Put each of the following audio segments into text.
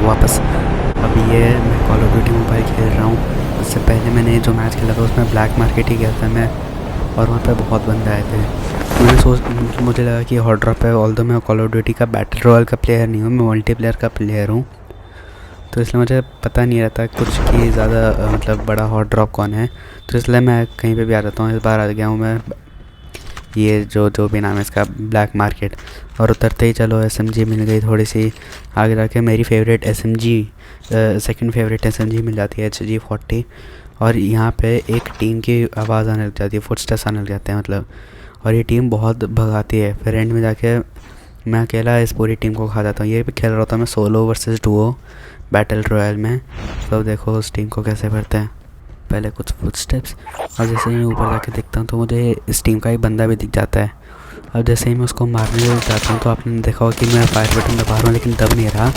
वापस। अब ये मैं कॉल ऑफ ड्यूटी मोबाइल खेल रहा हूँ। उससे पहले मैंने जो मैच खेला था उसमें ब्लैक मार्केट ही गया था मैं, और वहाँ पे बहुत बंदे आए थे। मुझे लगा कि हॉट ड्रॉप है। ऑल्दो मैं कॉल ऑफ ड्यूटी का बैटल रॉयल का प्लेयर नहीं हूँ, मैं मल्टीप्लेयर का प्लेयर हूँ, तो इसलिए मुझे पता नहीं रहता कुछ कि ज़्यादा मतलब बड़ा हॉट ड्रॉप कौन है। तो इसलिए मैं कहीं पे भी आ जाता हूँ। इस बार आ गया हूँ मैं ये जो भी नाम है इसका, ब्लैक मार्केट। और उतरते ही चलो एसएमजी मिल गई थोड़ी सी। आगे जाके मेरी favourite SMG, second favourite SMG मिल जाती है HG40। और यहाँ पे एक टीम की आवाज़ आने लग जाती है, फुटस्टेप्स आने लग जाते हैं मतलब। और ये टीम बहुत भगाती है। फिर एंड में जाके मैं अकेला इस पूरी टीम को खा जाता हूँ। ये भी खेल रहा था मैं solo versus Duo battle royal में। तो देखो उस टीम को कैसे भरते हैं। पहले कुछ फुटस्टेप्स, और जैसे ही मैं ऊपर जाके देखता हूँ तो मुझे इस टीम का एक बंदा भी दिख जाता है। अब जैसे ही मैं उसको मारने जाता हूँ तो आपने देखा होगा कि मैं फायर बटन दबा रहा हूँ लेकिन दब नहीं रहा।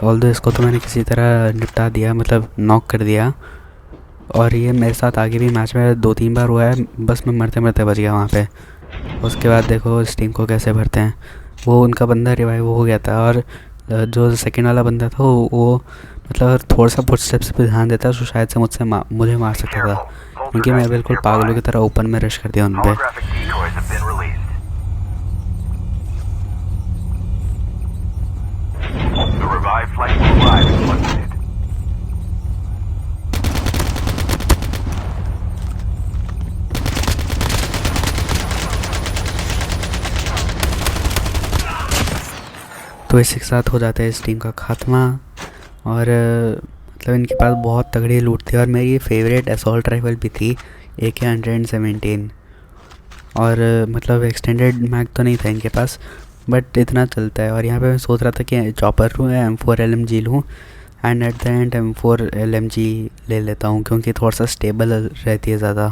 ऑल्दो इसको तो मैंने किसी तरह निपटा दिया, मतलब नॉक कर दिया। और ये मेरे साथ आगे भी मैच में 2-3 बार हुआ है, बस मैं मरते मरते बच गया वहाँ पे। उसके बाद देखो इस टीम को कैसे भरते हैं। वो उनका बंदा रिवाइव हो गया था, और जो सेकंड वाला बंदा था वो मतलब थोड़ा सा फुटस्टेप्स पे ध्यान देता तो शायद से मुझे मार सकता था, क्योंकि मैं बिल्कुल पागलों की तरह ओपन में रश कर दिया उन पर। तो इसी के साथ हो जाता है इस टीम का खात्मा। और मतलब इनके पास बहुत तगड़ी लूट थी, और मेरी फेवरेट असॉल्ट राइफल भी थी AK-117। और मतलब एक्सटेंडेड मैग तो नहीं था इनके पास, बट इतना चलता है। और यहाँ पे मैं सोच रहा था कि चॉपर लूँ या M4 LMG लूँ, and at the end M4 LMG ले लेता हूँ क्योंकि थोड़ा सा स्टेबल रहती है ज़्यादा।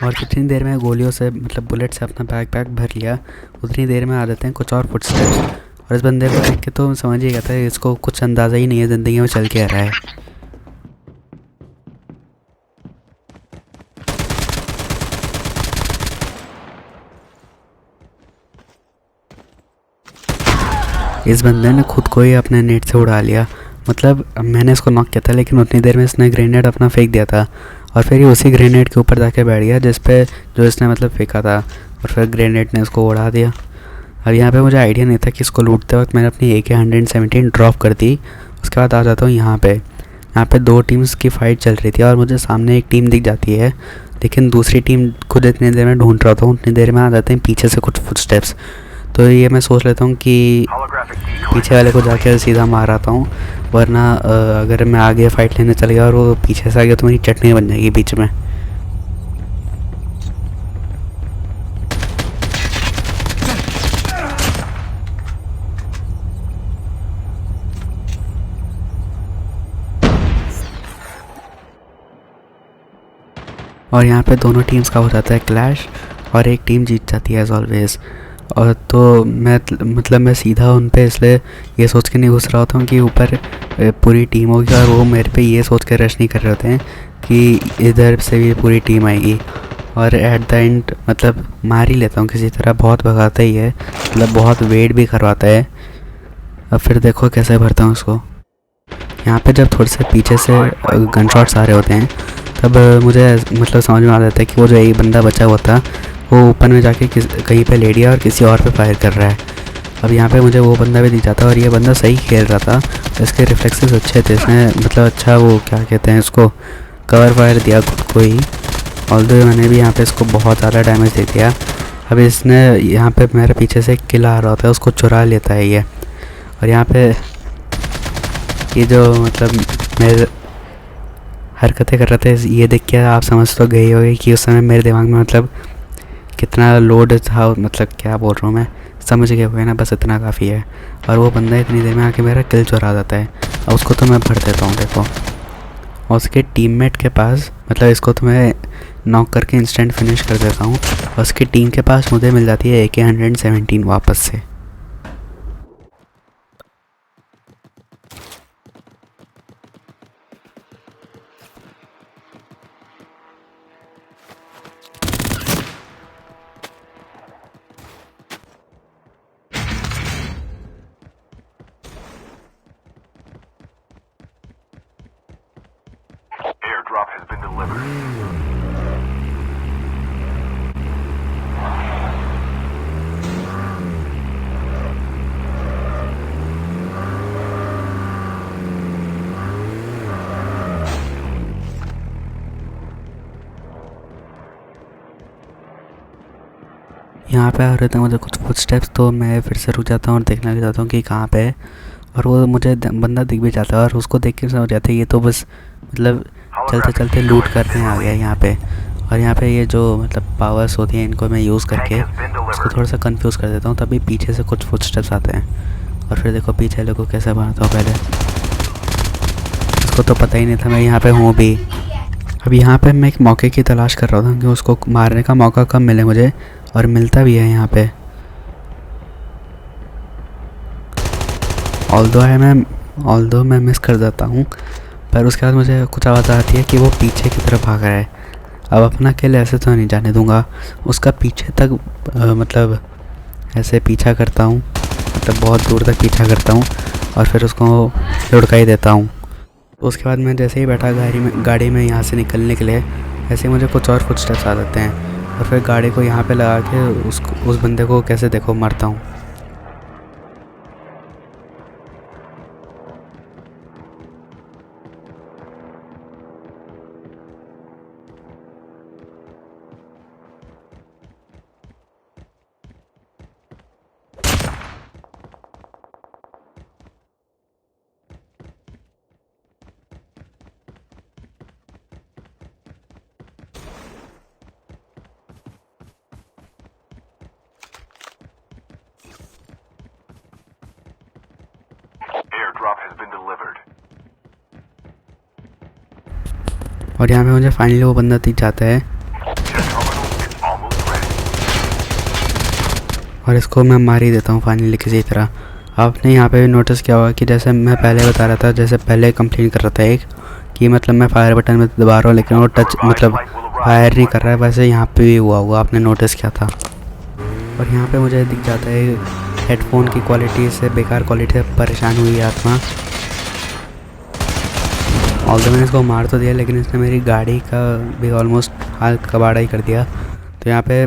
और जितनी देर में गोलियों से मतलब बुलेट से अपना पैक भर लिया, उतनी देर में आ जाते हैं कुछ और फुटस्टेप्स। और इस बंदे को देख के तो समझ ही गया था इसको कुछ अंदाज़ा ही नहीं है ज़िंदगी में चल के आ रहा है। इस बंदे ने खुद को ही अपने नेट से उड़ा लिया। मतलब मैंने इसको नॉक किया था लेकिन उतनी देर में इसने ग्रेनेड अपना फेंक दिया था, और फिर ये उसी ग्रेनेड के ऊपर जाके बैठ गया जो इसने मतलब फेंका था, और फिर ग्रेनेड ने इसको उड़ा दिया। अब यहाँ पे मुझे आइडिया नहीं था कि इसको लूटते वक्त मैंने अपनी AK-117 ड्रॉप कर दी। उसके बाद आ जाता हूँ यहाँ पे 2 टीम्स की फ़ाइट चल रही थी, और मुझे सामने एक टीम दिख जाती है, लेकिन दूसरी टीम खुद इतनी देर में ढूंढ रहा था, उतनी देर में आ जाते हैं पीछे से कुछ फुटस्टेप्स। तो ये मैं सोच लेता हूँ कि पीछे वाले को जाके सीधा मार आता हूँ, वरना अगर मैं आगे फ़ाइट लेने चल गया और वो पीछे से आ गया तो मेरी चटनी बन जाएगी बीच में। और यहाँ पे दोनों टीम्स का हो जाता है क्लैश, और एक टीम जीत जाती है एज ऑलवेज़। और तो मैं सीधा उन पे इसलिए ये सोच के नहीं घुस रहा होता हूँ कि ऊपर पूरी टीम होगी, और वो मेरे पे ये सोच कर रश नहीं कर रहे होते हैं कि इधर से भी पूरी टीम आएगी। और एट द एंड मतलब मार ही लेता हूँ किसी तरह, बहुत भगाता ही है, मतलब बहुत वेट भी करवाता है। अब फिर देखो कैसे भरता हूँ उसको। यहाँ पे जब थोड़े से पीछे से गन शॉट्स आ रहे होते हैं, तब मुझे मतलब समझ में आ जाता है कि वो जो एक बंदा बचा हुआ था वो ऊपर में जाके कहीं पे ले लिया और किसी और पे फायर कर रहा है। अब यहाँ पे मुझे वो बंदा भी दिख जाता है, और ये बंदा सही खेल रहा था, इसके रिफ्लेक्सेस अच्छे थे, इसने मतलब अच्छा वो क्या कहते हैं इसको, कवर फायर दिया खुद को ही। ऑल्दो मैंने भी यहाँ पे इसको बहुत ज़्यादा डैमेज दे दिया। अब इसने यहाँ पे मेरे पीछे से किल आ रहा होता है, उसको चुरा लेता है ये। और यहाँ पे ये जो मतलब मेरे हरकतें कर रहे थे, ये देख के आप समझ तो गए होंगे कि उस समय मेरे दिमाग में मतलब कितना लोड था, मतलब क्या बोल रहा हूँ मैं, समझ गए होंगे ना, बस इतना काफ़ी है। और वो बंदा इतनी देर में आके मेरा किल चुरा जाता है। अब उसको तो मैं भर देता हूँ देखो, और उसके टीममेट के पास मतलब इसको तो मैं नॉक करके इंस्टेंट फिनिश कर देता हूँ, और उसकी टीम के पास मुझे मिल जाती है AK-117 वापस से। Airdrop has been delivered. यहाँ पे आ रहे थे मुझे कुछ फुटस्टेप्स, तो मैं फिर से रुक जाता हूँ और देखने लग जाता हूँ कि कहाँ पे है। और वो मुझे बंदा दिख भी जाता है और उसको देख के समझ जाता है ये तो बस मतलब चलते चलते लूट करने आ गया यहाँ पे। और यहाँ पे ये जो मतलब पावर्स होती हैं इनको मैं यूज़ करके उसको थोड़ा सा कंफ्यूज कर देता हूँ, तभी पीछे से कुछ फुटस्टेप्स आते हैं। और फिर देखो पीछे लोगों को कैसे मारता हूँ पहले। उसको तो पता ही नहीं था मैं यहाँ पे हूँ भी। अब यहाँ पे मैं एक मौके की तलाश कर रहा था कि उसको मारने का मौका कब मिले मुझे, और मिलता भी है यहाँ पे। ऑल्दो मैं मिस कर जाता हूँ, पर उसके बाद मुझे कुछ आवाज़ आती है कि वो पीछे की तरफ भाग रहा है। अब अपना अकेले ऐसे तो नहीं जाने दूंगा, उसका पीछे तक मतलब ऐसे पीछा करता हूँ, मतलब बहुत दूर तक पीछा करता हूँ और फिर उसको लुढ़का ही देता हूँ। तो उसके बाद मैं जैसे ही बैठा गाड़ी में यहाँ से निकलने के लिए, ऐसे ही मुझे कुछ और फुटस्टेप्स आ जाते हैं और फिर गाड़ी को यहाँ पे लगा के उस बंदे को कैसे देखो मारता हूँ। Airdrop has been delivered. और यहाँ पे मुझे फाइनली वो बंदा दिख जाता है Chip terminal is almost ready. और इसको मैं मार ही देता हूँ फाइनली किसी तरह। आपने यहाँ पे भी नोटिस किया होगा कि जैसे मैं पहले बता रहा था, जैसे पहले कंप्लेन कर रहा था एक कि मतलब मैं फायर बटन में दबा रहा हूँ लेकिन वो टच मतलब फायर नहीं कर रहा है, वैसे यहाँ पे भी हुआ होगा, आपने नोटिस किया था। और यहाँ पे मुझे दिख जाता है हेडफोन की क्वालिटी से, बेकार क्वालिटी से परेशान हुई है आत्मा। ऑल्दो मैंने इसको मार तो दिया लेकिन इसने मेरी गाड़ी का भी ऑलमोस्ट हाल कबाड़ा ही कर दिया। तो यहाँ पे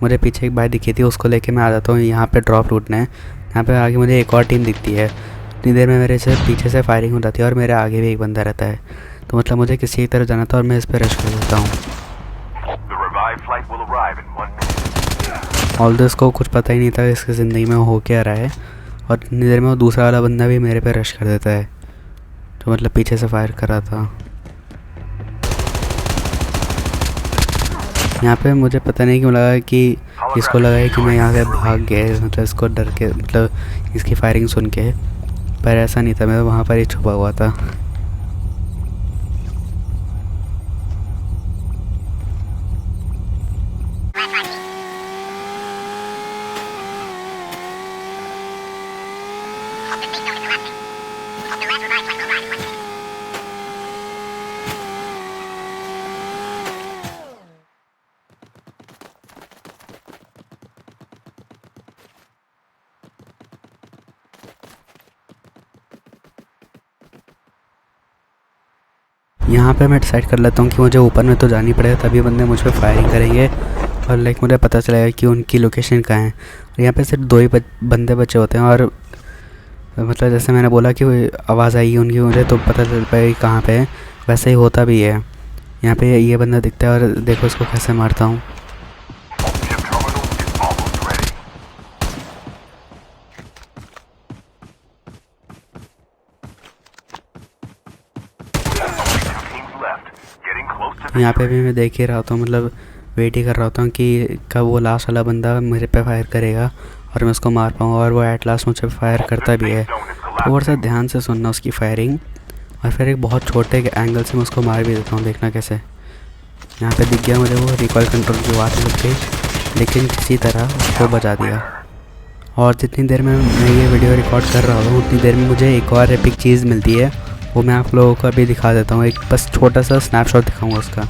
मुझे पीछे एक बाइक दिखी थी, उसको लेके मैं आ जाता हूँ यहाँ पे ड्रॉप लूटने। यहाँ पे आगे मुझे एक और टीम दिखती है, इतनी देर में मेरे से पीछे से फायरिंग हो जाती है और मेरे आगे भी एक बंदा रहता है। तो मतलब मुझे किसी एक तरफ जाना था और मैं इस पर रश कर देता हूँ। The revived flight will arrive in 1 minute. Although इसको कुछ पता ही नहीं था इसकी ज़िंदगी में हो क्या रहा है, और इतनी देर में वो दूसरा वाला बंदा भी मेरे पे रश कर देता है जो मतलब पीछे से फायर कर रहा था। यहाँ पे मुझे पता नहीं क्यों लगा कि इसको लगा है कि मैं यहाँ से भाग गया, मतलब इसको डर के, मतलब इसकी फायरिंग सुन के, पर ऐसा नहीं था, मैं वहाँ पर ही छुपा हुआ था। यहाँ पे मैं डिसाइड कर लेता हूँ कि मुझे ऊपर में तो जानी पड़ेगा, तभी बंदे मुझ पर फायरिंग करेंगे और लाइक मुझे पता चलेगा कि उनकी लोकेशन कहाँ है। और यहाँ पे सिर्फ 2 ही बंदे बचे होते हैं, और मतलब जैसे मैंने बोला कि आवाज़ आई उनकी, मुझे तो पता चल पाएगा कि कहाँ पे है, वैसे ही होता भी है। यहाँ पे ये बंदा दिखता है और देखो इसको कैसे मारता हूँ। Chip terminal is almost ready. Only 2 teams left. Getting close to यहाँ पे भी victory. मैं देख ही रहा होता हूँ, मतलब वेट ही कर रहा होता हूँ कि कब वो लास्ट वाला बंदा मेरे पे फायर करेगा और मैं उसको मार पाऊँ, और वो एट लास्ट मुझ पर फायर करता भी है। थोड़ा सा ध्यान से सुनना उसकी फायरिंग, और फिर एक बहुत छोटे एंगल से मैं उसको मार भी देता हूँ, देखना कैसे। यहाँ पे दिख गया मुझे वो रिकॉइल कंट्रोल की आवाज़ लग गई, लेकिन किसी तरह उसको बचा दिया। और जितनी देर में मैं ये वीडियो रिकॉर्ड कर रहा हूँ उतनी देर में मुझे एक और एपिक चीज़ मिलती है, वो मैं आप लोगों को अभी दिखा देता हूँ। एक बस छोटा सा स्नैपशॉट दिखाऊँगा उसका।